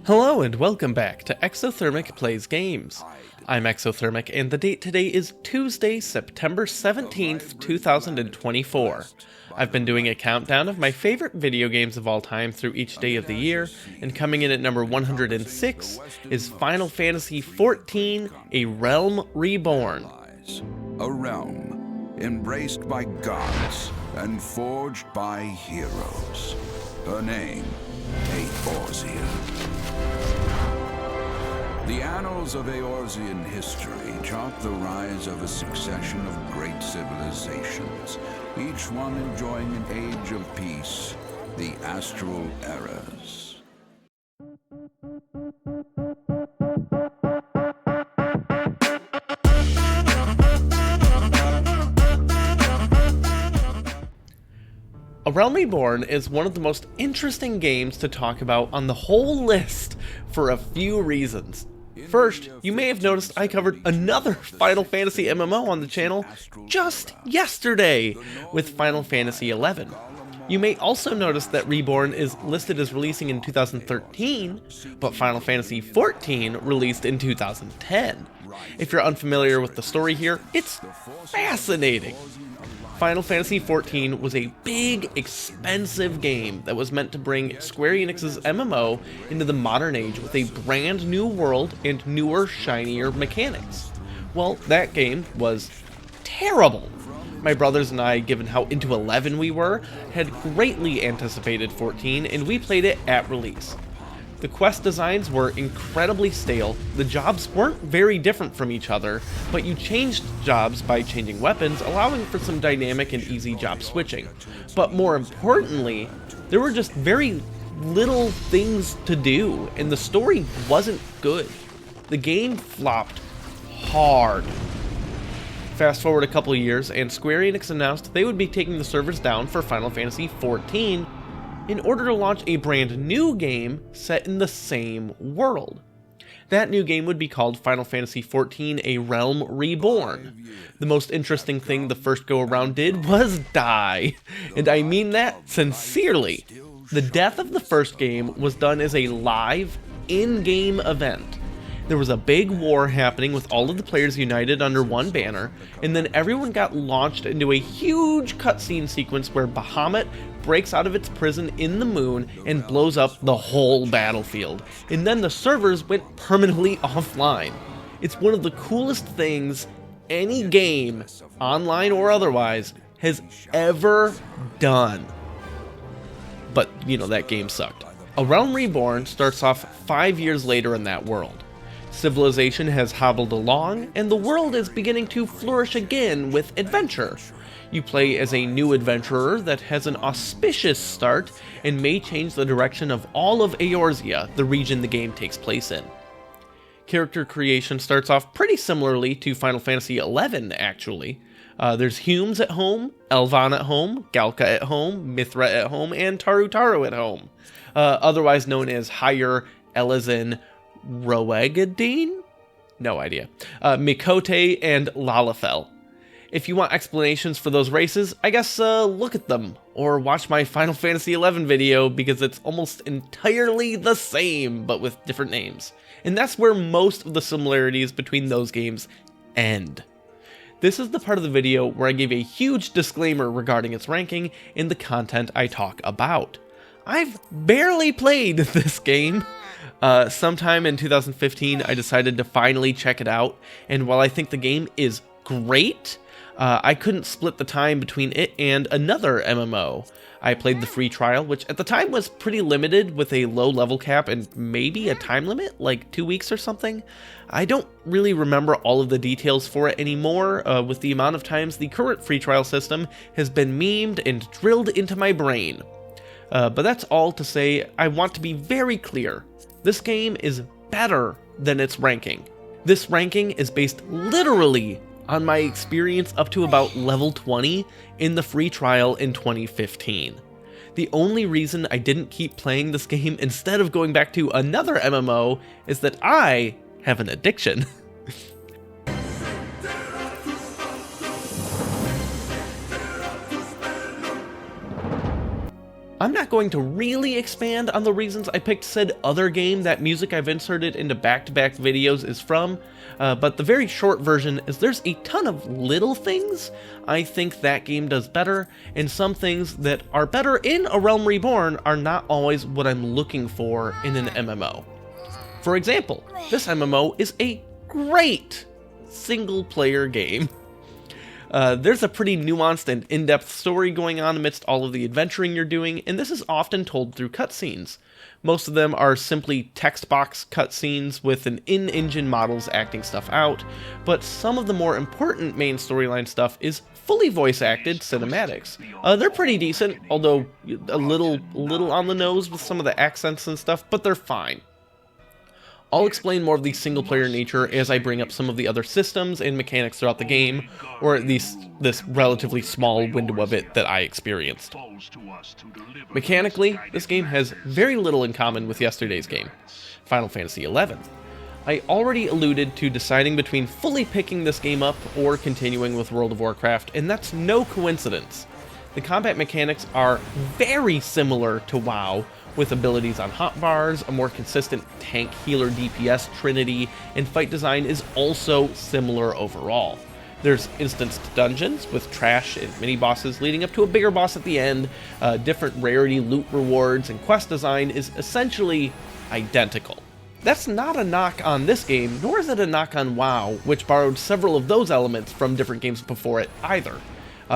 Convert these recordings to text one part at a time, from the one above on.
Hello and welcome back to Exothermic Plays Games. I'm Exothermic and the date today is Tuesday, September 17th, 2024. I've been doing a countdown of my favorite video games of all time through each day of the year, and coming in at number 106 is Final Fantasy XIV, A Realm Reborn. A realm embraced by gods and forged by heroes. Her name, Eorzea. The annals of Eorzean history chart the rise of a succession of great civilizations, each one enjoying an age of peace, the Astral Eras. A Realm Reborn is one of the most interesting games to talk about on the whole list for a few reasons. First, you may have noticed I covered another Final Fantasy MMO on the channel just yesterday with Final Fantasy XI. You may also notice that Reborn is listed as releasing in 2013, but Final Fantasy XIV released in 2010. If you're unfamiliar with the story here, it's fascinating. Final Fantasy XIV was a big, expensive game that was meant to bring Square Enix's MMO into the modern age with a brand new world and newer, shinier mechanics. Well, that game was terrible. My brothers and I, given how into 11 we were, had greatly anticipated 14, and we played it at release. The quest designs were incredibly stale, the jobs weren't very different from each other, but you changed jobs by changing weapons, allowing for some dynamic and easy job switching. But more importantly, there were just very little things to do, and the story wasn't good. The game flopped hard. Fast forward a couple of years, and Square Enix announced they would be taking the servers down for Final Fantasy XIV, in order to launch a brand new game set in the same world. That new game would be called Final Fantasy XIV, A Realm Reborn. The most interesting thing the first go-around did was die, and I mean that sincerely. The death of the first game was done as a live, in-game event. There was a big war happening with all of the players united under one banner, and then everyone got launched into a huge cutscene sequence where Bahamut breaks out of its prison in the moon and blows up the whole battlefield. And then the servers went permanently offline. It's one of the coolest things any game, online or otherwise, has ever done. But, you know, that game sucked. A Realm Reborn starts off 5 years later in that world. Civilization has hobbled along, and the world is beginning to flourish again with adventure. You play as a new adventurer that has an auspicious start and may change the direction of all of Eorzea, the region the game takes place in. Character creation starts off pretty similarly to Final Fantasy XI, actually. There's Humes at home, Elvan at home, Galka at home, Mithra at home, and Tarutaru at home. Otherwise known as Higher Elizin Roegadine? No idea. Mikote and Lalafell. If you want explanations for those races, I guess look at them, or watch my Final Fantasy XI video, because it's almost entirely the same, but with different names. And that's where most of the similarities between those games end. This is the part of the video where I give a huge disclaimer regarding its ranking and the content I talk about. I've barely played this game. Sometime in 2015, I decided to finally check it out, and while I think the game is great, I couldn't split the time between it and another MMO. I played the free trial, which at the time was pretty limited with a low level cap and maybe a time limit, like 2 weeks or something. I don't really remember all of the details for it anymore, with the amount of times the current free trial system has been memed and drilled into my brain. But that's all to say, I want to be very clear. This game is better than its ranking. This ranking is based literally on my experience up to about level 20 in the free trial in 2015. The only reason I didn't keep playing this game instead of going back to another MMO is that I have an addiction. I'm not going to really expand on the reasons I picked said other game that music I've inserted into back-to-back videos is from, but the very short version is there's a ton of little things I think that game does better, and some things that are better in A Realm Reborn are not always what I'm looking for in an MMO. For example, this MMO is a great single-player game. There's a pretty nuanced and in-depth story going on amidst all of the adventuring you're doing, and this is often told through cutscenes. Most of them are simply text box cutscenes with an in-engine models acting stuff out, but some of the more important main storyline stuff is fully voice-acted cinematics. They're pretty decent, although a little on the nose with some of the accents and stuff, but they're fine. I'll explain more of the single-player nature as I bring up some of the other systems and mechanics throughout the game, or at least this relatively small window of it that I experienced. Mechanically, this game has very little in common with yesterday's game, Final Fantasy XI. I already alluded to deciding between fully picking this game up or continuing with World of Warcraft, and that's no coincidence. The combat mechanics are very similar to WoW, with abilities on hotbars, a more consistent tank healer DPS trinity, and fight design is also similar overall. There's instanced dungeons with trash and mini-bosses leading up to a bigger boss at the end, different rarity loot rewards, and quest design is essentially identical. That's not a knock on this game, nor is it a knock on WoW, which borrowed several of those elements from different games before it either.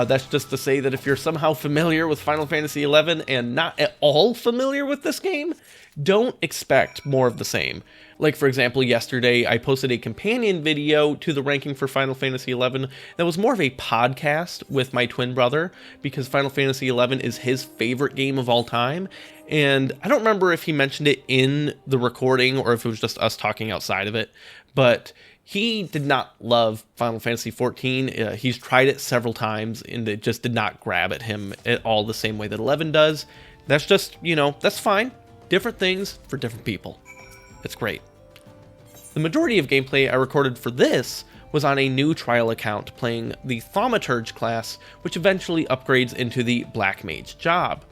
That's just to say that if you're somehow familiar with Final Fantasy XI and not at all familiar with this game, don't expect more of the same. Like, for example, yesterday I posted a companion video to the ranking for Final Fantasy XI that was more of a podcast with my twin brother, because Final Fantasy XI is his favorite game of all time, and I don't remember if he mentioned it in the recording or if it was just us talking outside of it, but he did not love Final Fantasy XIV. He's tried it several times, and it just did not grab at him at all the same way that 11 does. That's just, that's fine. Different things for different people. It's great. The majority of gameplay I recorded for this was on a new trial account playing the Thaumaturge class, which eventually upgrades into the Black Mage job.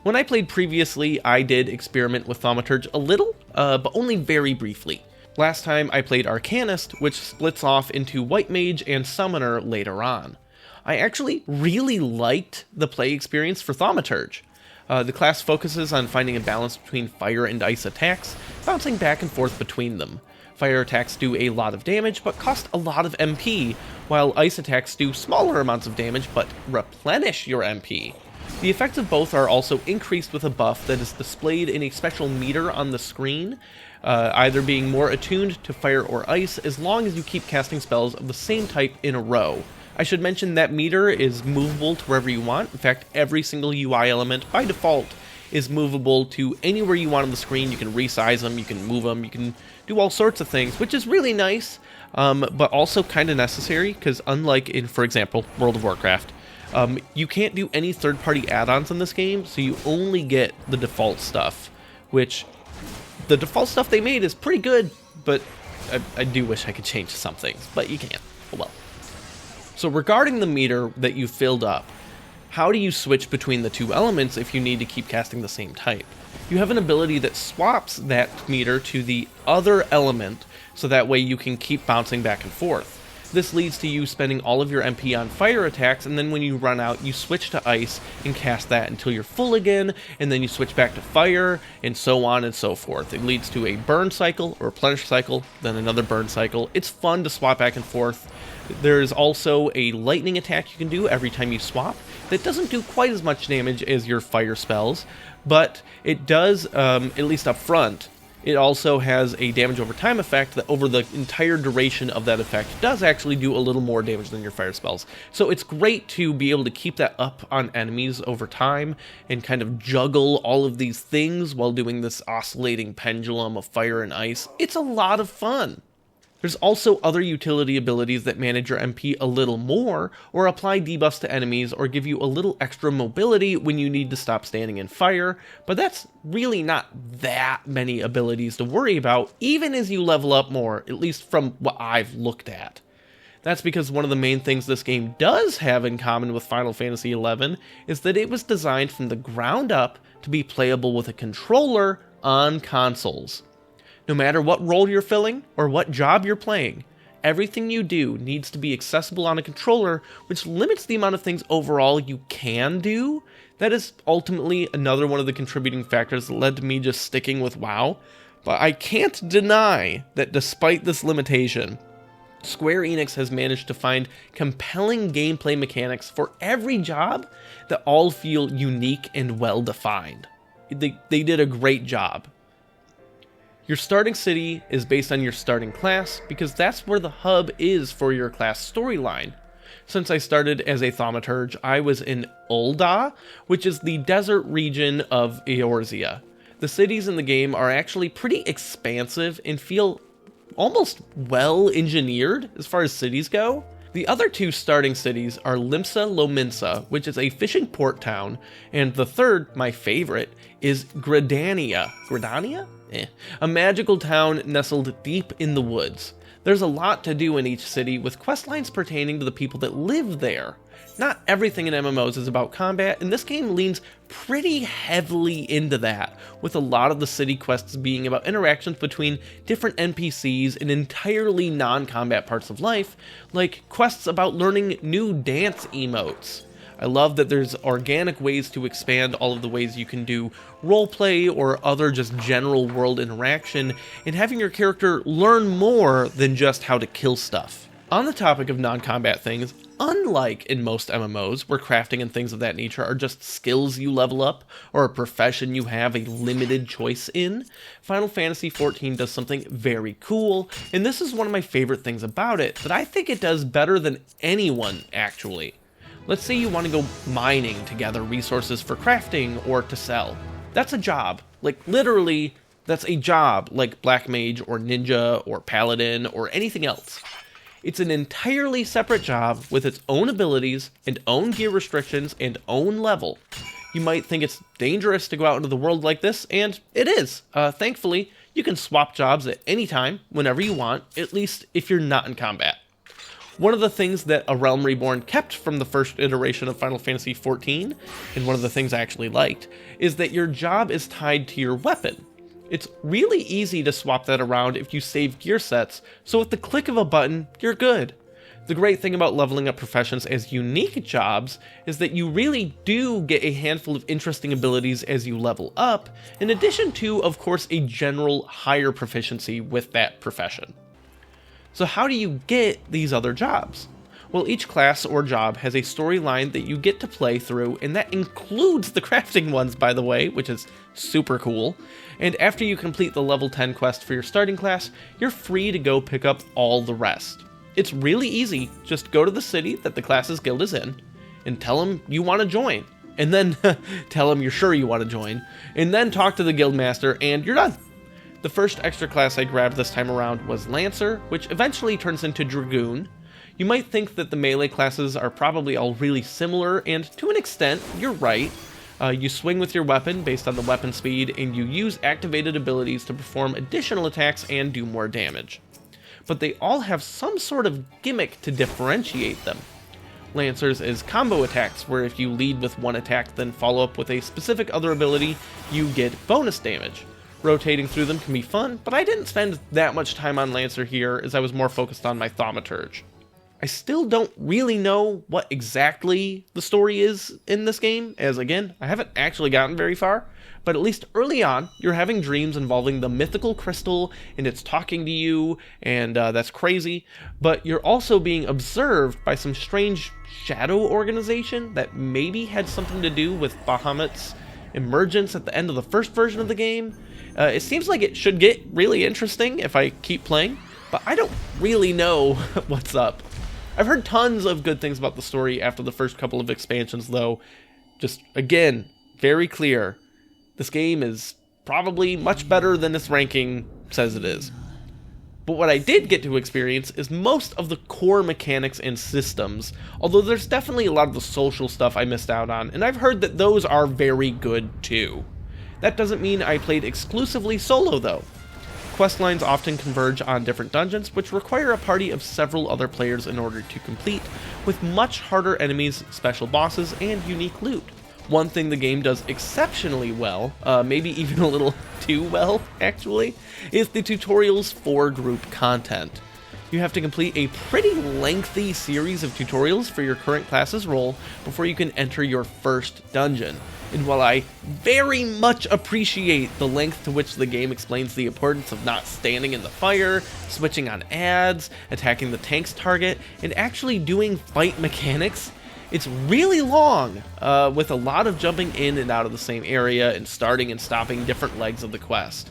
When I played previously, I did experiment with Thaumaturge a little, but only very briefly. Last time I played Arcanist, which splits off into White Mage and Summoner later on. I actually really liked the play experience for Thaumaturge. The class focuses on finding a balance between fire and ice attacks, bouncing back and forth between them. Fire attacks do a lot of damage, but cost a lot of MP, while ice attacks do smaller amounts of damage, but replenish your MP. The effects of both are also increased with a buff that is displayed in a special meter on the screen, either being more attuned to fire or ice as long as you keep casting spells of the same type in a row. I should mention that meter is movable to wherever you want. In fact, every single UI element by default is movable to anywhere you want on the screen. You can resize them, you can move them, you can do all sorts of things, which is really nice, but also kind of necessary, because unlike in, for example, World of Warcraft, you can't do any third-party add-ons in this game, so you only get the default stuff, which the default stuff they made is pretty good, but I do wish I could change some things, but you can't. Oh well. So regarding the meter that you filled up, how do you switch between the two elements if you need to keep casting the same type? You have an ability that swaps that meter to the other element, so that way you can keep bouncing back and forth. This leads to you spending all of your MP on fire attacks, and then when you run out, you switch to ice and cast that until you're full again, and then you switch back to fire, and so on and so forth. It leads to a burn cycle, a replenish cycle, then another burn cycle. It's fun to swap back and forth. There's also a lightning attack you can do every time you swap that doesn't do quite as much damage as your fire spells, but it does, at least up front. It also has a damage over time effect that over the entire duration of that effect does actually do a little more damage than your fire spells. So it's great to be able to keep that up on enemies over time and kind of juggle all of these things while doing this oscillating pendulum of fire and ice. It's a lot of fun. There's also other utility abilities that manage your MP a little more, or apply debuffs to enemies, or give you a little extra mobility when you need to stop standing in fire, but that's really not that many abilities to worry about, even as you level up more, at least from what I've looked at. That's because one of the main things this game does have in common with Final Fantasy XI is that it was designed from the ground up to be playable with a controller on consoles. No matter what role you're filling or what job you're playing, everything you do needs to be accessible on a controller, which limits the amount of things overall you can do. That is ultimately another one of the contributing factors that led to me just sticking with WoW. But I can't deny that despite this limitation, Square Enix has managed to find compelling gameplay mechanics for every job that all feel unique and well-defined. They did a great job. Your starting city is based on your starting class because that's where the hub is for your class storyline. Since I started as a thaumaturge, I was in Ul'dah, which is the desert region of Eorzea. The cities in the game are actually pretty expansive and feel almost well-engineered as far as cities go. The other two starting cities are Limsa Lominsa, which is a fishing port town, and the third, my favorite, is Gridania. Gridania? A magical town nestled deep in the woods. There's a lot to do in each city, with questlines pertaining to the people that live there. Not everything in MMOs is about combat, and this game leans pretty heavily into that, with a lot of the city quests being about interactions between different NPCs in entirely non-combat parts of life, like quests about learning new dance emotes. I love that there's organic ways to expand all of the ways you can do roleplay or other just general world interaction, and having your character learn more than just how to kill stuff. On the topic of non-combat things, unlike in most MMOs, where crafting and things of that nature are just skills you level up, or a profession you have a limited choice in, Final Fantasy XIV does something very cool, and this is one of my favorite things about it, that I think it does better than anyone, actually. Let's say you want to go mining to gather resources for crafting or to sell. That's a job. Like, literally, that's a job, like Black Mage or Ninja or Paladin or anything else. It's an entirely separate job with its own abilities and own gear restrictions and own level. You might think it's dangerous to go out into the world like this, and it is. Thankfully, you can swap jobs at any time, whenever you want, at least if you're not in combat. One of the things that A Realm Reborn kept from the first iteration of Final Fantasy XIV, and one of the things I actually liked, is that your job is tied to your weapon. It's really easy to swap that around if you save gear sets, so with the click of a button, you're good. The great thing about leveling up professions as unique jobs is that you really do get a handful of interesting abilities as you level up, in addition to, of course, a general higher proficiency with that profession. So how do you get these other jobs? Well, each class or job has a storyline that you get to play through, and that includes the crafting ones, by the way, which is super cool. And after you complete the level 10 quest for your starting class, you're free to go pick up all the rest. It's really easy. Just go to the city that the class's guild is in, and tell them you want to join. And then tell them you're sure you want to join, and then talk to the guild master, and you're done. The first extra class I grabbed this time around was Lancer, which eventually turns into Dragoon. You might think that the melee classes are probably all really similar, and to an extent, you're right. You swing with your weapon based on the weapon speed, and you use activated abilities to perform additional attacks and do more damage. But they all have some sort of gimmick to differentiate them. Lancers is combo attacks, where if you lead with one attack then follow up with a specific other ability, you get bonus damage. Rotating through them can be fun, but I didn't spend that much time on Lancer here as I was more focused on my Thaumaturge. I still don't really know what exactly the story is in this game, as again, I haven't actually gotten very far, but at least early on, you're having dreams involving the mythical crystal, and it's talking to you, and that's crazy, but you're also being observed by some strange shadow organization that maybe had something to do with Bahamut's emergence at the end of the first version of the game. It seems like it should get really interesting if I keep playing, but I don't really know what's up. I've heard tons of good things about the story after the first couple of expansions, though. Just, again, very clear. This game is probably much better than its ranking says it is. But what I did get to experience is most of the core mechanics and systems, although there's definitely a lot of the social stuff I missed out on, and I've heard that those are very good too. That doesn't mean I played exclusively solo, though. Quest lines often converge on different dungeons, which require a party of several other players in order to complete, with much harder enemies, special bosses, and unique loot. One thing the game does exceptionally well, maybe even a little too well actually, is the tutorials for group content. You have to complete a pretty lengthy series of tutorials for your current class's role before you can enter your first dungeon. And while I very much appreciate the length to which the game explains the importance of not standing in the fire, switching on ads, attacking the tank's target, and actually doing fight mechanics, it's really long, with a lot of jumping in and out of the same area and starting and stopping different legs of the quest.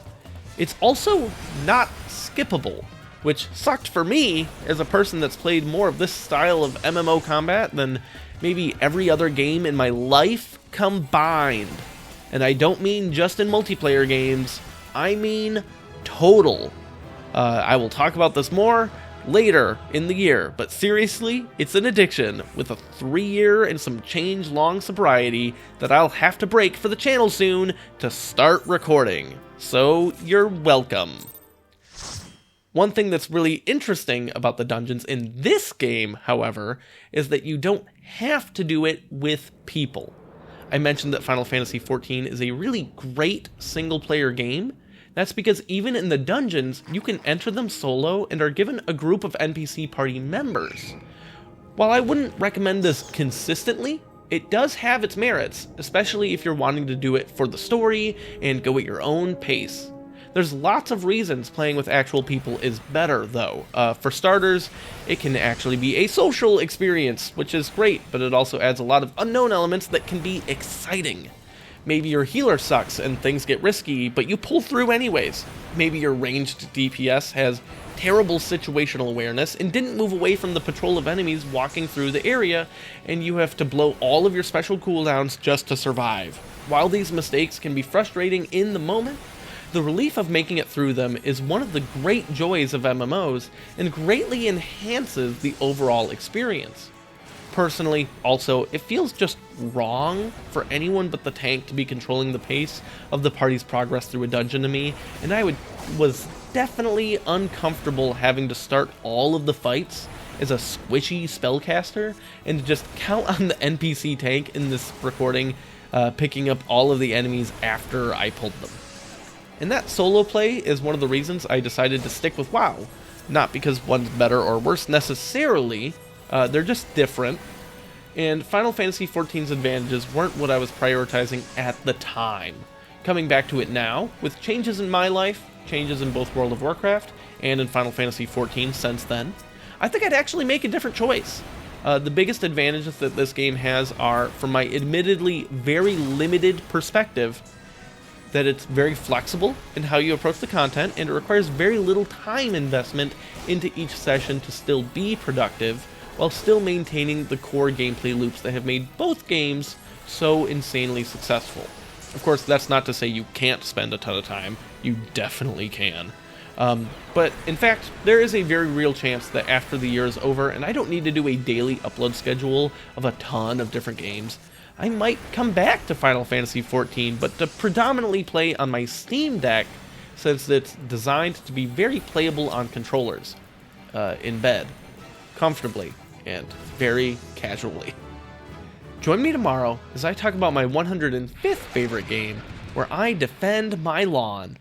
It's also not skippable, which sucked for me as a person that's played more of this style of MMO combat than maybe every other game in my life combined. And I don't mean just in multiplayer games, I mean total. I will talk about this more later in the year, but seriously, it's an addiction with a 3-year and some change long sobriety that I'll have to break for the channel soon to start recording. So you're welcome. One thing that's really interesting about the dungeons in this game, however, is that you don't have to do it with people. I mentioned that Final Fantasy XIV is a really great single-player game. That's because even in the dungeons, you can enter them solo and are given a group of NPC party members. While I wouldn't recommend this consistently, it does have its merits, especially if you're wanting to do it for the story and go at your own pace. There's lots of reasons playing with actual people is better, though. For starters, it can actually be a social experience, which is great, but it also adds a lot of unknown elements that can be exciting. Maybe your healer sucks and things get risky, but you pull through anyways. Maybe your ranged DPS has terrible situational awareness and didn't move away from the patrol of enemies walking through the area, and you have to blow all of your special cooldowns just to survive. While these mistakes can be frustrating in the moment, the relief of making it through them is one of the great joys of MMOs and greatly enhances the overall experience. Personally, also, it feels just wrong for anyone but the tank to be controlling the pace of the party's progress through a dungeon to me, and I was definitely uncomfortable having to start all of the fights as a squishy spellcaster and to just count on the NPC tank in this recording picking up all of the enemies after I pulled them. And that solo play is one of the reasons I decided to stick with WoW. Not because one's better or worse necessarily, they're just different. And Final Fantasy XIV's advantages weren't what I was prioritizing at the time. Coming back to it now, with changes in my life, changes in both World of Warcraft and in Final Fantasy XIV since then, I think I'd actually make a different choice. The biggest advantages that this game has are, from my admittedly very limited perspective, that it's very flexible in how you approach the content, and it requires very little time investment into each session to still be productive, while still maintaining the core gameplay loops that have made both games so insanely successful. Of course, that's not to say you can't spend a ton of time. You definitely can. But in fact, there is a very real chance that after the year is over, and I don't need to do a daily upload schedule of a ton of different games, I might come back to Final Fantasy XIV, but to predominantly play on my Steam Deck, since it's designed to be very playable on controllers, in bed, comfortably, and very casually. Join me tomorrow as I talk about my 105th favorite game, where I defend my lawn.